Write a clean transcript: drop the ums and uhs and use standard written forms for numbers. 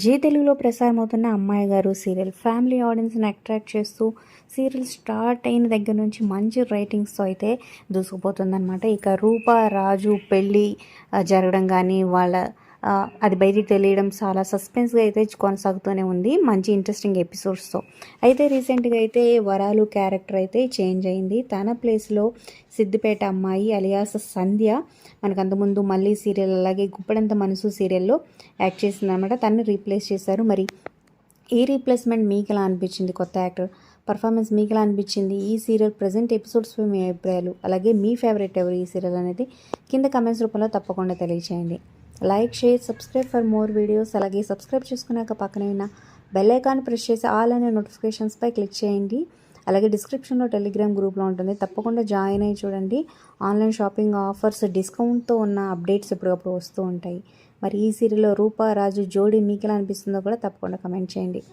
G తెలుగులో ప్రసారమవుతున్న అమ్మాయి గారు సీరియల్ ఫ్యామిలీ ఆడియన్స్ని అట్రాక్ట్ చేస్తూ సీరియల్ స్టార్ట్ అయిన దగ్గర నుంచి మంచి రేటింగ్స్తో అయితే దూసుకుపోతుందన్నమాట. ఇక రూప రాజు పెళ్ళి జరగడం కానీ అది బయటికి తెలియడం చాలా సస్పెన్స్గా అయితే కొనసాగుతూనే ఉంది, మంచి ఇంట్రెస్టింగ్ ఎపిసోడ్స్తో. అయితే రీసెంట్గా అయితే వరాలు క్యారెక్టర్ అయితే చేంజ్ అయింది. తన ప్లేస్లో సిద్దిపేట అమ్మాయి అలియాస్ సంధ్య మనకు అంతకుముందు మళ్ళీ సీరియల్ అలాగే గుప్పడంత మనసు సీరియల్లో యాక్ట్ చేసిందనమాట. తనని రీప్లేస్ చేశారు. మరి ఈ రీప్లేస్మెంట్ మీకు ఎలా అనిపించింది? కొత్త యాక్టర్ పర్ఫార్మెన్స్ మీకు ఎలా అనిపించింది? ఈ సీరియల్ ప్రజెంట్ ఎపిసోడ్స్పై మీ అభిప్రాయాలు అలాగే మీ ఫేవరెట్ ఎవరు ఈ సీరియల్ అనేది కింద కమెంట్స్ రూపంలో తప్పకుండా తెలియచేయండి. Like, share, subscribe for more videos. అలాగే సబ్స్క్రైబ్ చేసుకున్నాక పక్కనే ఉన్న బెల్ ఐకాన్ ప్రెస్ చేసి ఆల్ అనే నోటిఫికేషన్స్పై క్లిక్ చేయండి. అలాగే డిస్క్రిప్షన్లో టెలిగ్రామ్ గ్రూప్లో ఉంటుంది, తప్పకుండా జాయిన్ అయ్యి చూడండి. ఆన్లైన్ షాపింగ్ ఆఫర్స్ డిస్కౌంట్తో ఉన్న అప్డేట్స్ ఎప్పటికప్పుడు వస్తూ ఉంటాయి. మరి ఈ సీరియల్లో రూపా రాజు జోడీ మీకు ఎలా అనిపిస్తుందో కూడా తప్పకుండా కమెంట్ చేయండి.